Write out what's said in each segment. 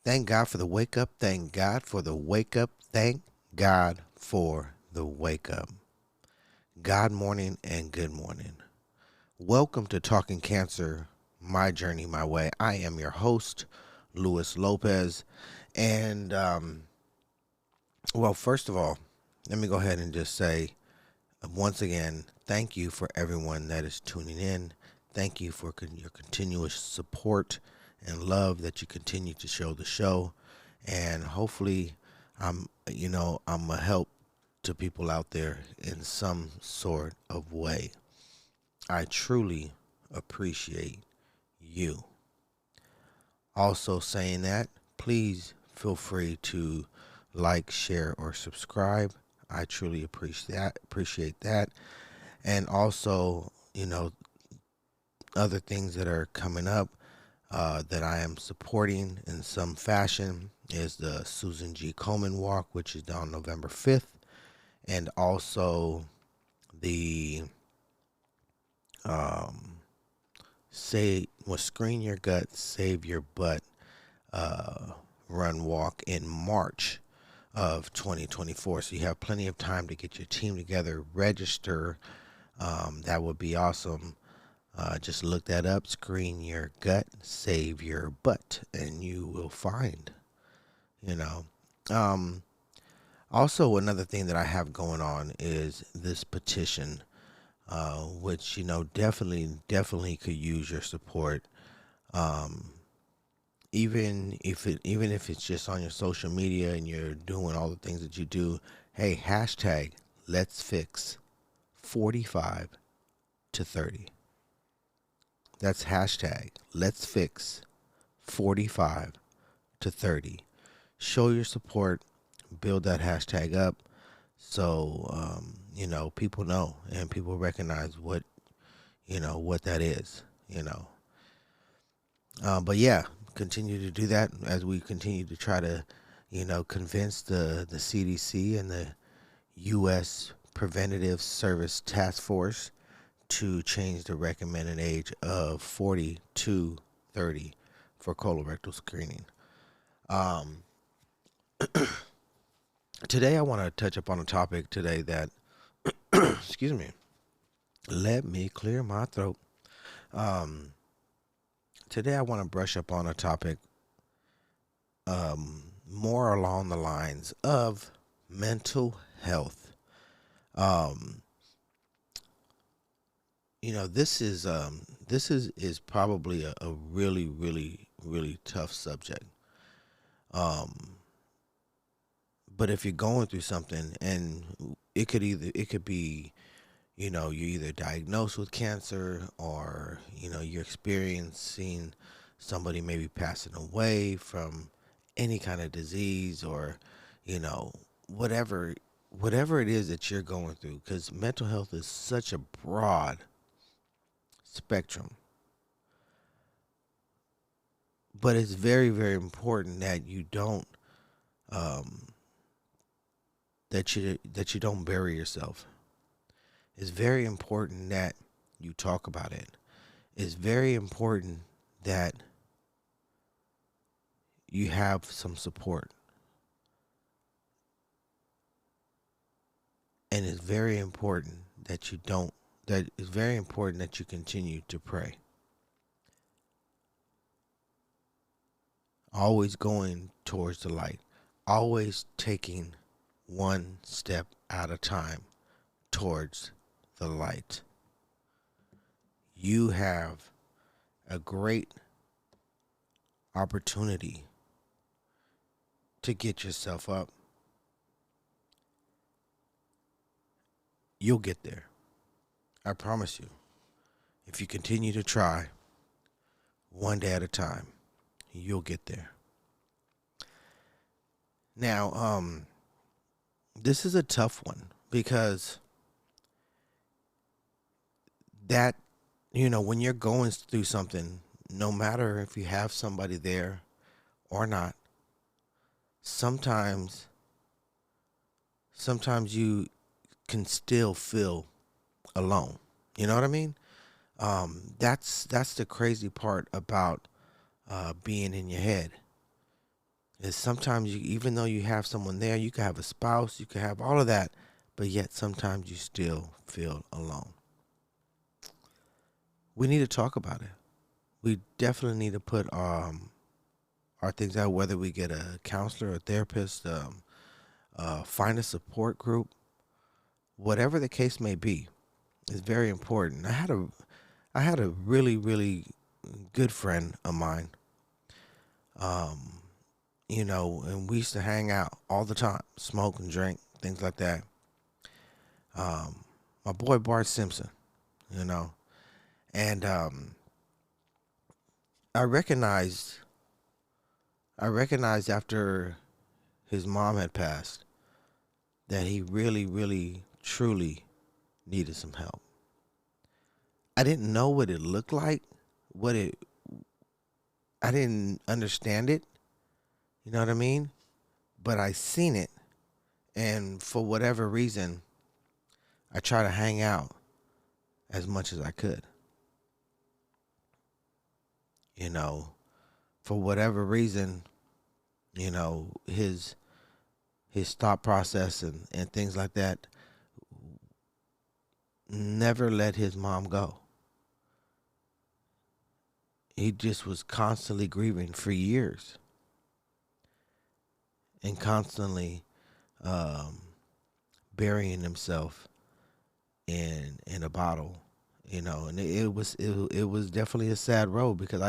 Thank God for the wake up. Thank God for the wake up. Thank God for the wake up. God morning and good morning. Welcome to Talking Cancer, My Journey, My Way. I am your host, Luis Lopez. And, first of all, let me go ahead and just say once again, thank you for everyone that is tuning in. Thank you for your continuous support and love that you continue to show the show. And hopefully, I'm a help to people out there in some sort of way. I truly appreciate you. Also saying that, please feel free to like, share, or subscribe. I truly appreciate that. And also, other things that are coming up that I am supporting in some fashion is the Susan G. Komen Walk, which is on November 5th, and also the Screen Your Gut, Save Your Butt run walk in March of 2024. So you have plenty of time to get your team together, register. That would be awesome. Just look that up, Screen Your Gut, Save Your Butt, and you will find, you know. Also, another thing that I have going on is this petition, which, definitely could use your support. Even if it's just on your social media and you're doing all the things that you do, hey, hashtag let's fix 45 to 30. That's hashtag let's fix 45 to 30. Show your support, build that hashtag up so people know and people recognize what that is. But yeah, continue to do that as we continue to try to convince the CDC and the U.S. Preventative Service Task Force to change the recommended age of 40 to 30 for colorectal screening. Today I want to touch upon a topic today that, excuse me, let me clear my throat. Today I want to brush up on a topic more along the lines of mental health. This is probably a really, really, really tough subject. But if you're going through something, and it could be, you're either diagnosed with cancer, or you're experiencing somebody maybe passing away from any kind of disease, or whatever it is that you're going through, because mental health is such a broad spectrum. But it's very, very important that you don't that you don't bury yourself. It's very important that you talk about it. It's very important that you have some support. And it's very important that it's very important that you continue to pray. Always going towards the light. Always taking one step at a time towards the light. You have a great opportunity to get yourself up. You'll get there. I promise you. If you continue to try one day at a time, you'll get there. Now, this is a tough one because that, when you're going through something, no matter if you have somebody there or not, sometimes you can still feel alone. You know what I mean? That's the crazy part about being in your head. is sometimes you, even though you have someone there, you could have a spouse, you could have all of that, but yet sometimes you still feel alone. We need to talk about it. We definitely need to put our things out, whether we get a counselor, a therapist, find a support group, whatever the case may be. Is very important. I had a really really good friend of mine. Um, and we used to hang out all the time, smoke and drink, things like that. My boy Bart Simpson, you know, and I recognized I recognized after his mom had passed that he really, really, truly needed some help. I didn't know what it looked like, what it I didn't understand it, you know what I mean? But I seen it, and for whatever reason, I try to hang out as much as I could. You know, for whatever reason, his thought process and things like that never let his mom go. He just was constantly grieving for years and constantly um, burying himself in a bottle, and it was definitely a sad road because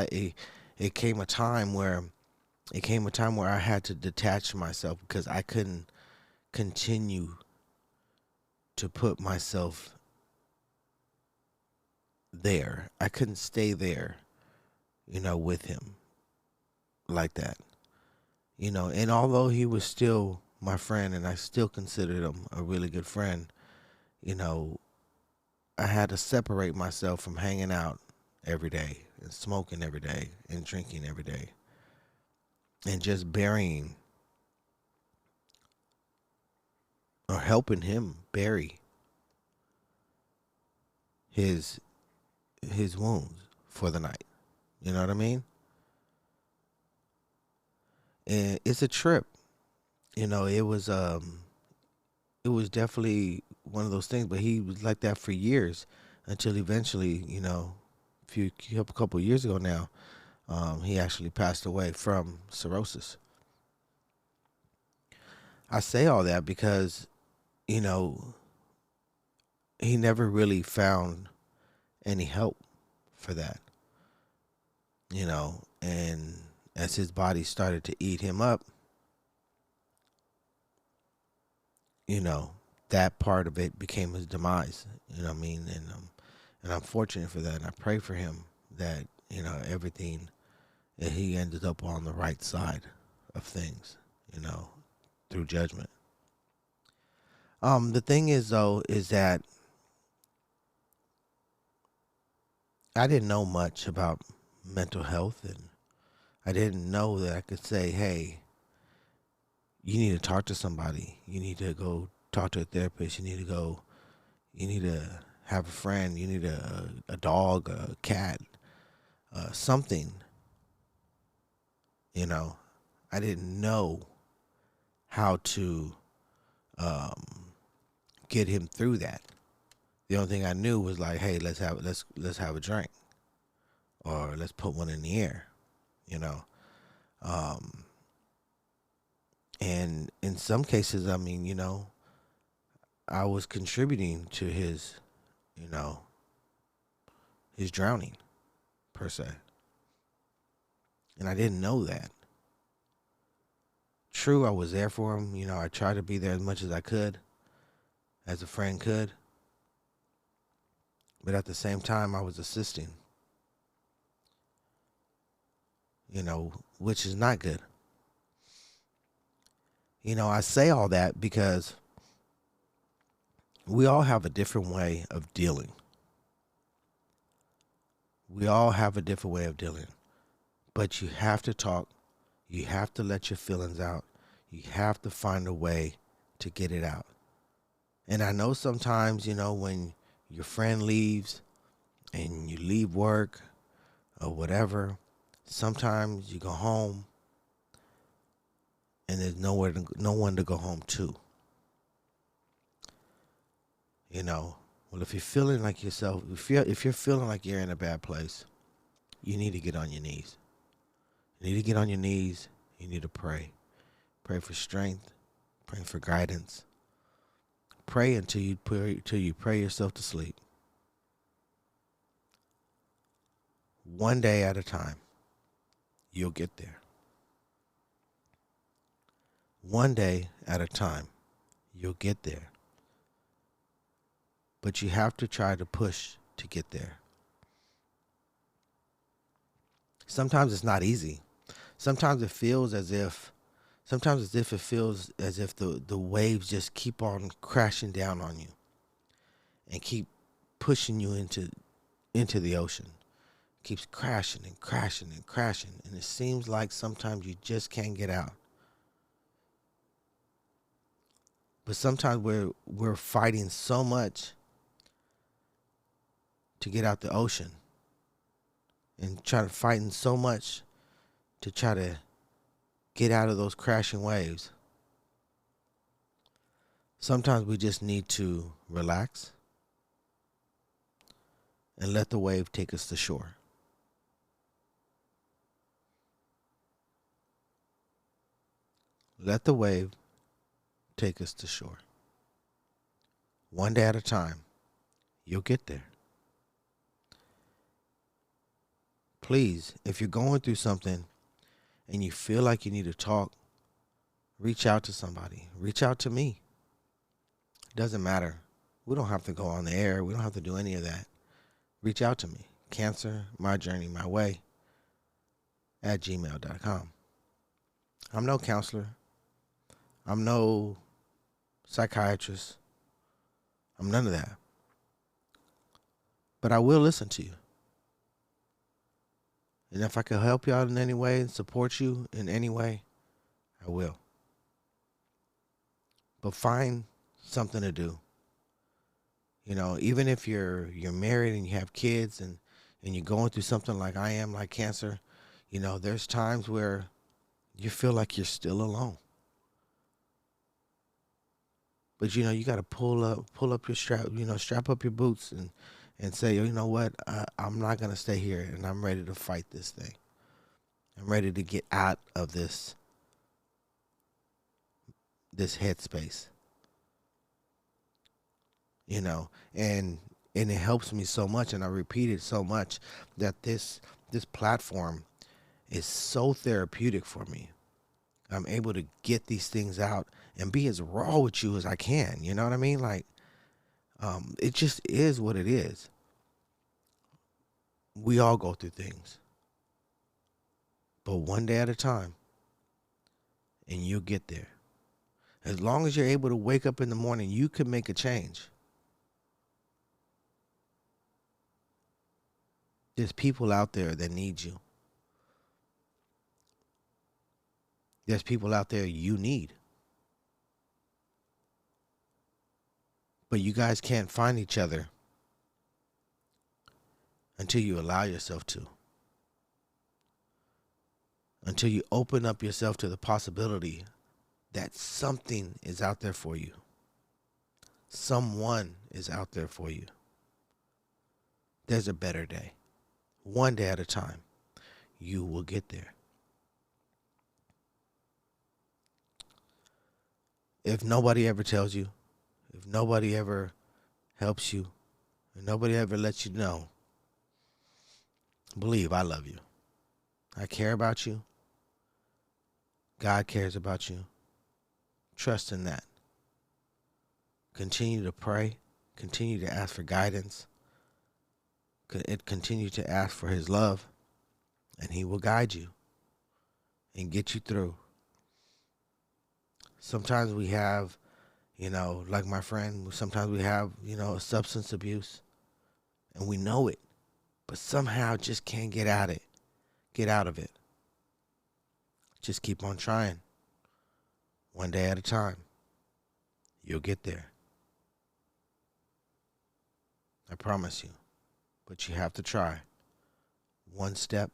it came a time where I had to detach myself because I couldn't continue to put myself there. I couldn't stay there, with him like that. And although he was still my friend and I still considered him a really good friend, you know, I had to separate myself from hanging out every day and smoking every day and drinking every day and just burying or helping him bury his his wounds for the night. You know what I mean? And it's a trip. It was definitely one of those things, but he was like that for years until eventually, a couple of years ago now, he actually passed away from cirrhosis. I say all that because, you know, he never really found any help for that, and as his body started to eat him up, you know, that part of it became his demise. You know what I mean? And I'm fortunate for that, and I pray for him that everything that he ended up on the right side of things, you know, through judgment. The thing is though, is that I didn't know much about mental health, and I didn't know that I could say, hey, you need to talk to somebody. You need to go talk to a therapist. You need to have a friend. You need a dog, a cat, something, you know. I didn't know how to um, get him through that. The only thing I knew was like, hey, let's have a drink, or let's put one in the air, you know. Um, and in some cases, I mean, I was contributing to you know, his drowning per se, and I didn't know that. True, I was there for him. I tried to be there as much as I could, as a friend could, but at the same time, I was assisting, which is not good. I say all that because we all have a different way of dealing. We all have a different way of dealing, but you have to talk. You have to let your feelings out. You have to find a way to get it out. And I know sometimes, when your friend leaves and you leave work or whatever, sometimes you go home and there's no one to go home to. You know, well, if you're feeling like yourself, if you're feeling like you're in a bad place, you need to get on your knees. You need to get on your knees. You need to pray. Pray for strength. Pray for guidance. Pray until you pray yourself to sleep. One day at a time, you'll get there. One day at a time, you'll get there. But you have to try to push to get there. Sometimes it's not easy. Sometimes it feels as if the waves just keep on crashing down on you and keep pushing you into the ocean. Keeps crashing and crashing and crashing, and it seems like sometimes you just can't get out. But sometimes we're fighting so much to get out the ocean, and fighting so much to try to get out of those crashing waves. Sometimes we just need to relax and let the wave take us to shore. Let the wave take us to shore. One day at a time, you'll get there. Please, if you're going through something and you feel like you need to talk, reach out to somebody. Reach out to me. It doesn't matter. We don't have to go on the air. We don't have to do any of that. Reach out to me. Cancer, my journey, my way @gmail.com. I'm no counselor. I'm no psychiatrist. I'm none of that. But I will listen to you. And if I can help you out in any way and support you in any way, I will. But find something to do. You know, even if you're married and you have kids and you're going through something like I am, like cancer, you know, there's times where you feel like you're still alone. But, you know, you got to pull up your strap up your boots and say, you know what, I'm not going to stay here, and I'm ready to fight this thing. I'm ready to get out of this headspace. You know, and it helps me so much, and I repeat it so much, that this platform is so therapeutic for me. I'm able to get these things out and be as raw with you as I can. You know what I mean? Like, it just is what it is. We all go through things. But one day at a time, and you'll get there. As long as you're able to wake up in the morning, you can make a change. There's people out there that need you. There's people out there you need. But you guys can't find each other until you allow yourself to. Until you open up yourself to the possibility that something is out there for you. Someone is out there for you. There's a better day. One day at a time, you will get there. If nobody ever tells you, if nobody ever helps you, if nobody ever lets you know, believe I love you. I care about you. God cares about you. Trust in that. Continue to pray. Continue to ask for guidance. Continue to ask for his love, and he will guide you and get you through. Sometimes we have, you know, like my friend, sometimes we have, you know, substance abuse, and we know it, but somehow just can't get out of it. Just keep on trying. One day at a time. You'll get there. I promise you. But you have to try. One step,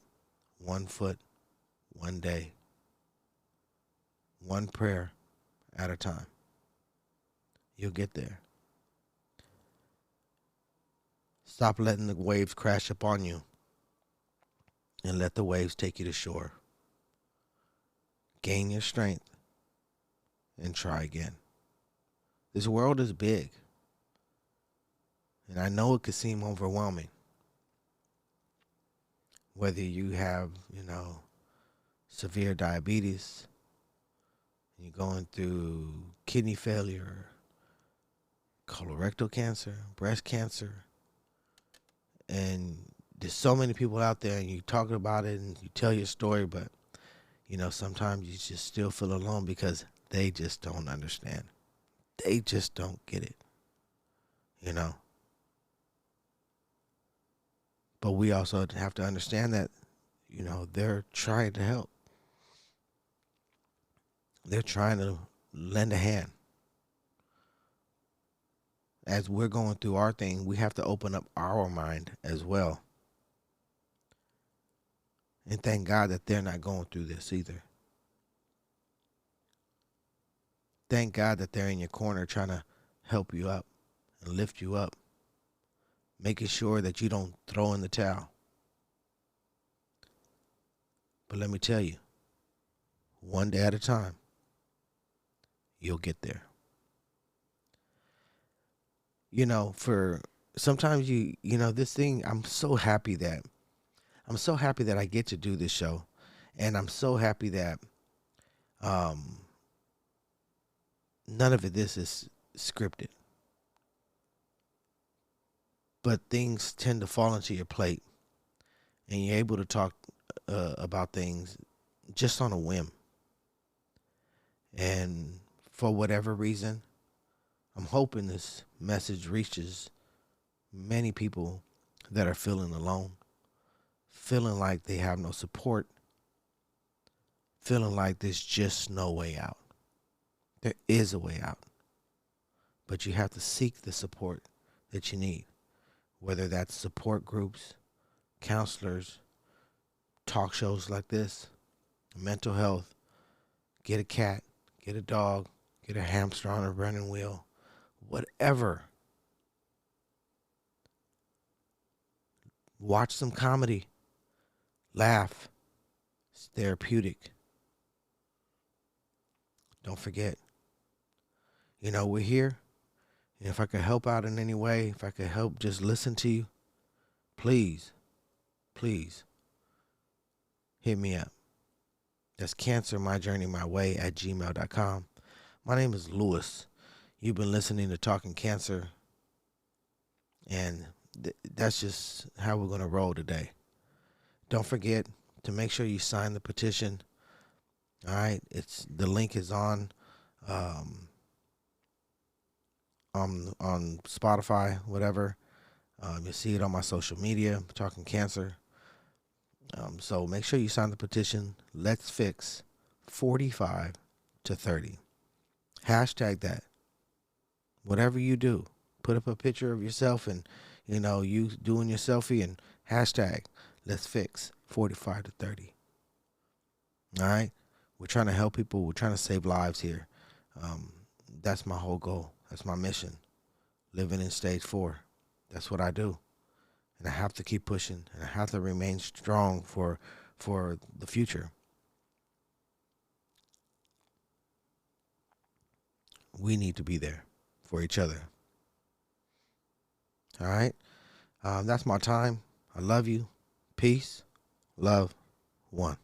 one foot, one day. one prayer at a time. You'll get there. Stop letting the waves crash upon you and let the waves take you to shore. Gain your strength and try again. This world is big, and I know it could seem overwhelming. Whether you have, severe diabetes, you're going through kidney failure, colorectal cancer, breast cancer, and there's so many people out there, and you talk about it and you tell your story, but sometimes you just still feel alone because they just don't understand. They just don't get it, But we also have to understand that, they're trying to help. They're trying to lend a hand. As we're going through our thing, we have to open up our mind as well. And thank God that they're not going through this either. Thank God that they're in your corner trying to help you up and lift you up, making sure that you don't throw in the towel. But let me tell you, one day at a time, you'll get there. For sometimes this thing, I'm so happy that I get to do this show, and I'm so happy that none of this is scripted. But things tend to fall into your plate, and you're able to talk about things just on a whim. And for whatever reason, I'm hoping this message reaches many people that are feeling alone, feeling like they have no support, feeling like there's just no way out. There is a way out, but you have to seek the support that you need, whether that's support groups, counselors, talk shows like this, mental health, get a cat, get a dog, get a hamster on a running wheel, whatever. Watch some comedy, laugh, it's therapeutic. Don't forget, we're here. And if I could help out in any way, if I could help just listen to you, please hit me up. That's cancermyjourneymyway@gmail.com. My name is Lewis. You've been listening to Talking Cancer, and that's just how we're going to roll today. Don't forget to make sure you sign the petition. All right, the link is on Spotify, whatever. You'll see it on my social media, Talking Cancer. So make sure you sign the petition. Let's fix 45 to 30. Hashtag that. Whatever you do, put up a picture of yourself and, you doing your selfie and hashtag let's fix 45 to 30. All right. We're trying to help people. We're trying to save lives here. That's my whole goal. That's my mission. Living in stage 4. That's what I do. And I have to keep pushing, and I have to remain strong for the future. We need to be there for each other. All right? That's my time. I love you. Peace. Love. One.